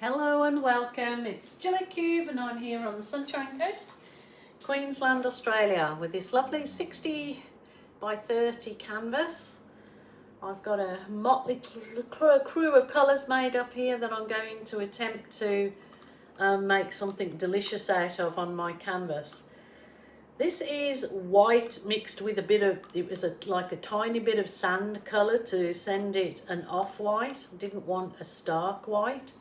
Hello and welcome, it's Gillette Cube and I'm here on the Sunshine Coast, Queensland, Australia with this lovely 60 by 30 canvas. I've got a motley crew of colours made up here that I'm going to attempt to make something delicious out of on my canvas. This is white mixed with a bit of, it was like a tiny bit of sand colour to send it an off-white. I didn't want a stark white.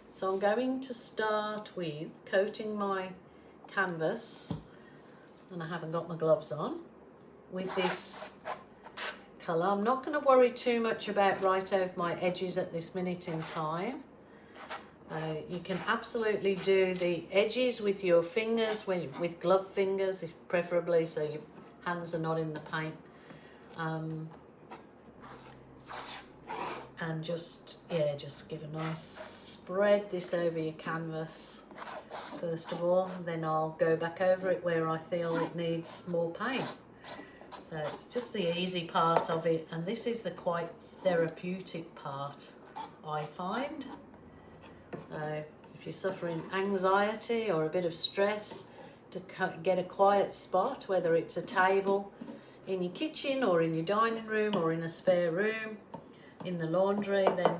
So I'm going to start with coating my canvas, and I haven't got my gloves on, with this colour. I'm not going to worry too much about right over my edges at this minute in time. You can absolutely do the edges with your fingers, with glove fingers, preferably, so your hands are not in the paint. And just give a nice spread this over your canvas first of all, and then I'll go back over it where I feel it needs more paint. So it's just the easy part of it, and this is the quite therapeutic part, I find. If you're suffering anxiety or a bit of stress, to get a quiet spot, whether it's a table in your kitchen or in your dining room or in a spare room, in the laundry, then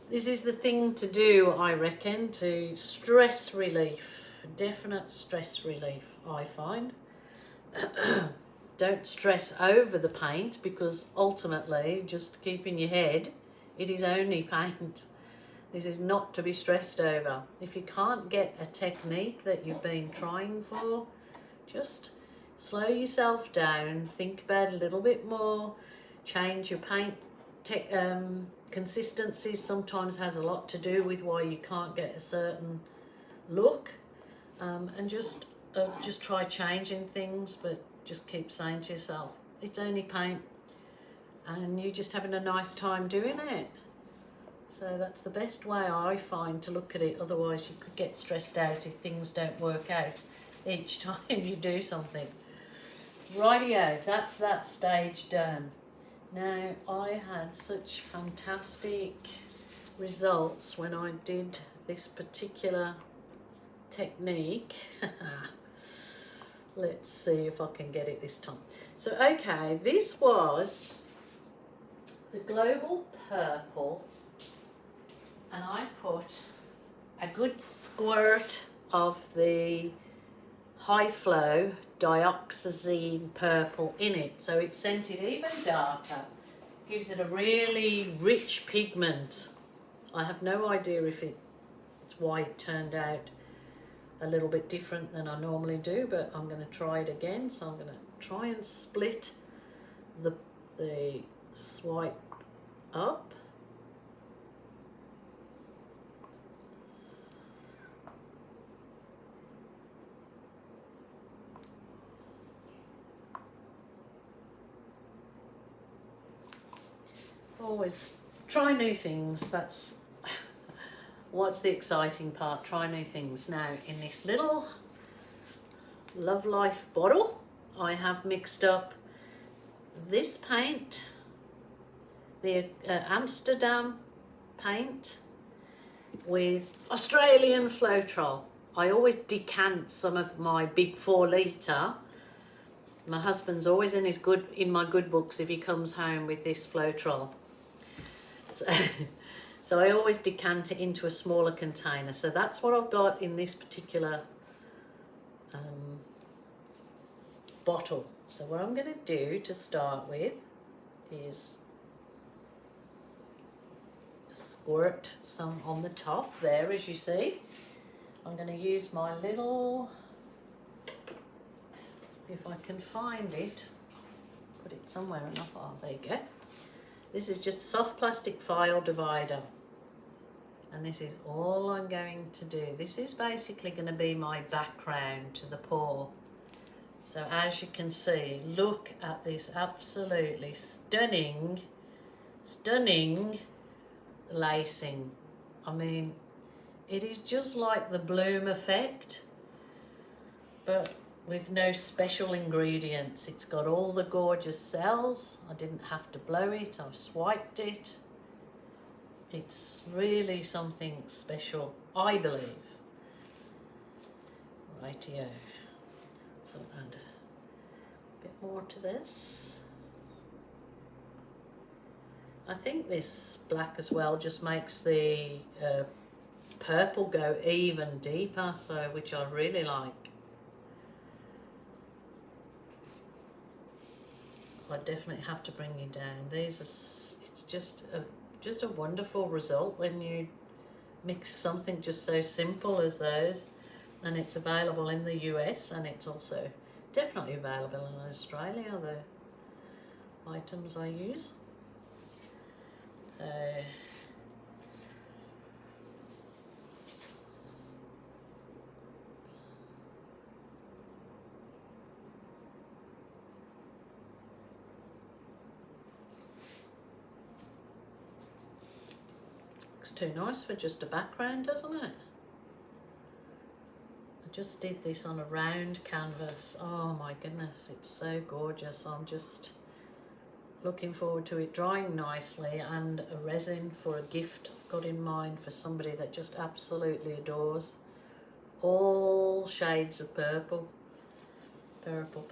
this is the thing to do, I reckon, to stress relief, definite stress relief, I find. Don't stress over the paint, because ultimately, just keep in your head, it is only paint. This is not to be stressed over. If you can't get a technique that you've been trying for, just slow yourself down, think about it a little bit more, change your paint consistency. Sometimes has a lot to do with why you can't get a certain look, and just try changing things, but just keep saying to yourself, it's only paint, and you're just having a nice time doing it. So that's the best way I find to look at it. Otherwise you could get stressed out if things don't work out each time you do something. Rightio, that's that stage done. Now, I had such fantastic results when I did this particular technique. Let's see if I can get it this time. So, okay, this was the Global Purple, and I put a good squirt of the High Flow dioxazine purple in it, so it sent it even darker, gives it a really rich pigment. I have no idea if it's why it turned out a little bit different than I normally do, but I'm going to try it again. So I'm going to try and split the swipe up. Always try new things. That's what's the exciting part. Try new things. Now, in this little Love Life bottle, I have mixed up this paint, the Amsterdam paint, with Australian Floetrol. I always decant some of my big 4 litre. My husband's always in my good books if he comes home with this Floetrol. So I always decant it into a smaller container. So that's what I've got in this particular bottle. So what I'm going to do to start with is squirt some on the top there, as you see. I'm going to use my little, if I can find it, put it somewhere enough. Oh, there you go. This is just soft plastic file divider, and this is all I'm going to do. This is basically going to be my background to the pour. So as you can see, look at this absolutely stunning lacing. I mean, it is just like the bloom effect, but with no special ingredients. It's got all the gorgeous cells. I didn't have to blow it, I've swiped it. It's really something special, I believe. Rightio. So add a bit more to this. I think this black as well just makes the purple go even deeper, so which I really like. I definitely have to bring you down. These are, it's just a wonderful result when you mix something just so simple as those, and it's available in the US, and it's also definitely available in Australia, the items I use. Looks too nice for just a background, doesn't it? I just did this on a round canvas. Oh my goodness, it's so gorgeous. I'm just looking forward to it drying nicely, and a resin for a gift I've got in mind for somebody that just absolutely adores all shades of purple. Purple.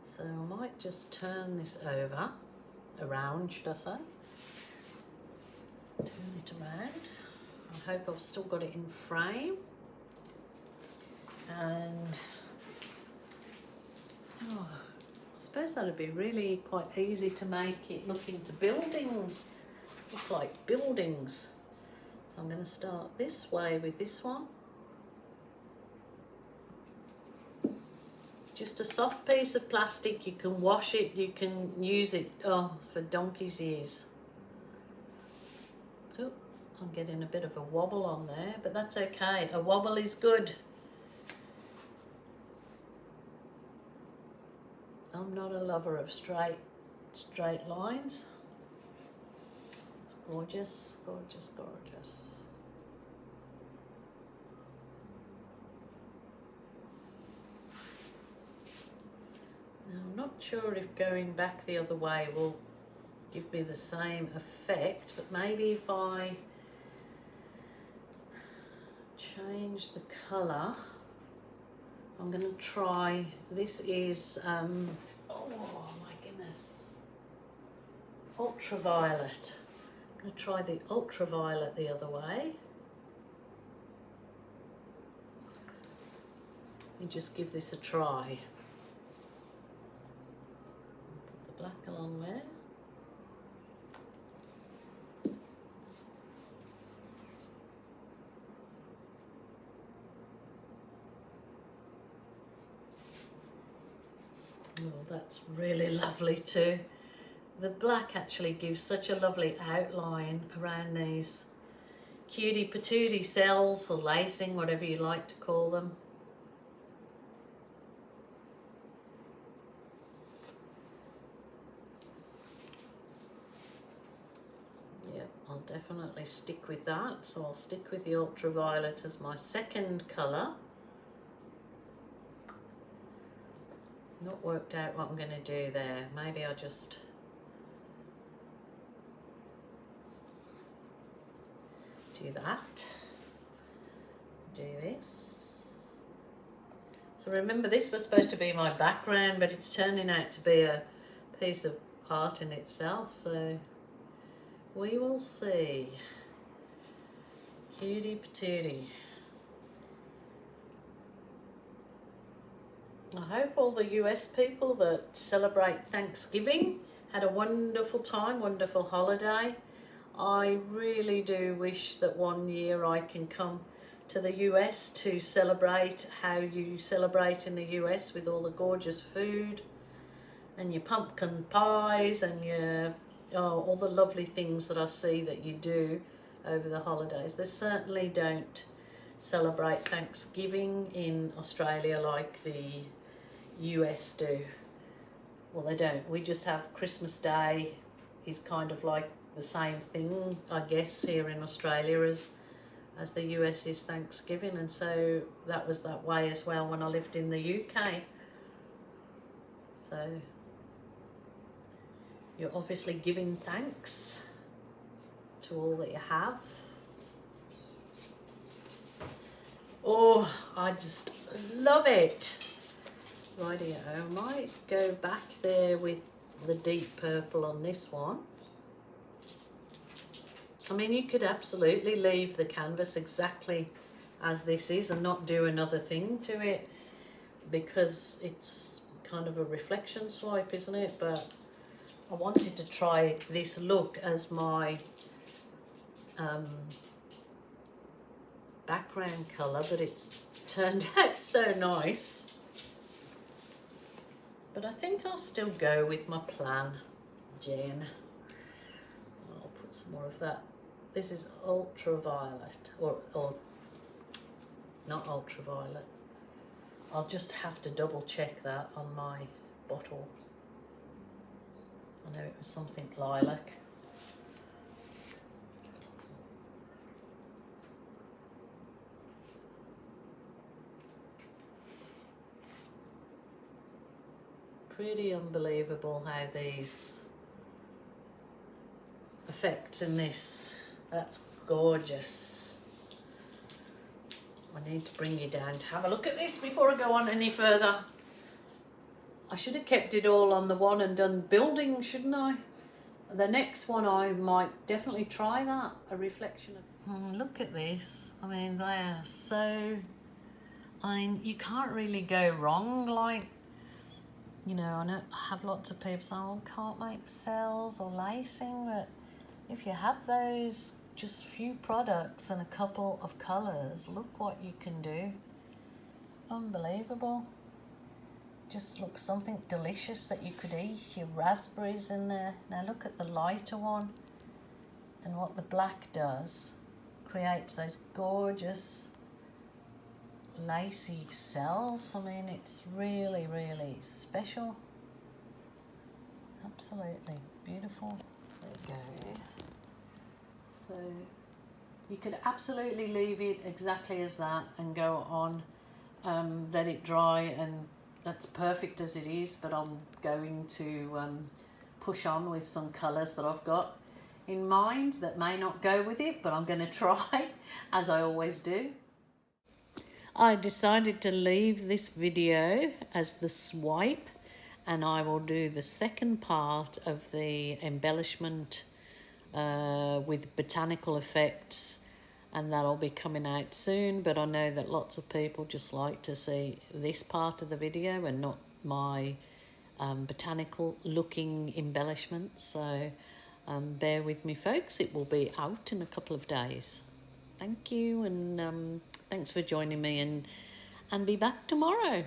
So I might just turn this around, should I say? Turn it around. I hope I've still got it in frame. And I suppose that'd be really quite easy to make it look into buildings, look like buildings. So I'm going to start this way with this one. Just a soft piece of plastic, you can wash it, you can use it for donkey's years. Oh, I'm getting a bit of a wobble on there, but that's okay. A wobble is good. I'm not a lover of straight lines. It's gorgeous, gorgeous, gorgeous. Now I'm not sure if going back the other way will give me the same effect, but maybe if I change the colour, I'm going to try, this is, oh my goodness, ultraviolet. I'm going to try the ultraviolet the other way. Let me just give this a try. Put the black along there. Oh, that's really lovely too. The black actually gives such a lovely outline around these cutie patootie cells, or lacing, whatever you like to call them. Yep, I'll definitely stick with that. So I'll stick with the ultraviolet as my second colour. Not worked out what I'm going to do there. Maybe I'll just do that. Do this. So remember, this was supposed to be my background, but it's turning out to be a piece of art in itself. So we will see. Cutie patootie. I hope all the US people that celebrate Thanksgiving had a wonderful time, wonderful holiday. I really do wish that one year I can come to the US to celebrate how you celebrate in the US, with all the gorgeous food and your pumpkin pies and your all the lovely things that I see that you do over the holidays. They certainly don't celebrate Thanksgiving in Australia like the US do. Well, they don't. We just have Christmas Day is kind of like the same thing, I guess, here in Australia as the US is Thanksgiving, and so that was that way as well when I lived in the UK. So you're obviously giving thanks. to all that you have. Oh, I just love it. Rightio, I might go back there with the deep purple on this one. I mean, you could absolutely leave the canvas exactly as this is and not do another thing to it, because it's kind of a reflection swipe, isn't it? But I wanted to try this look as my background colour, but it's turned out so nice. But I think I'll still go with my plan, Jen. I'll put some more of that. This is ultraviolet, or not ultraviolet. I'll just have to double check that on my bottle. I know it was something lilac. Pretty unbelievable how these effects in this. That's gorgeous. I need to bring you down to have a look at this before I go on any further. I should have kept it all on the one and done building, shouldn't I? The next one I might definitely try that, a reflection of... look at this. I mean, they are so... I mean, you can't really go wrong. Like, you know, I know I have lots of people saying, oh, can't make cells or lacing, but if you have those, just few products and a couple of colours, look what you can do. Unbelievable. Just looks something delicious that you could eat. Your raspberries in there. Now look at the lighter one, and what the black does, creates those gorgeous lacy cells. I mean, it's really, really special. Absolutely beautiful. There you go. So you could absolutely leave it exactly as that and go on, let it dry, and that's perfect as it is. But I'm going to push on with some colours that I've got in mind that may not go with it, but I'm going to try, as I always do. I decided to leave this video as the swipe, and I will do the second part of the embellishment with botanical effects, and that'll be coming out soon. But I know that lots of people just like to see this part of the video and not my botanical looking embellishment. So bear with me, folks. It will be out in a couple of days. Thank you, and thanks for joining me, and be back tomorrow.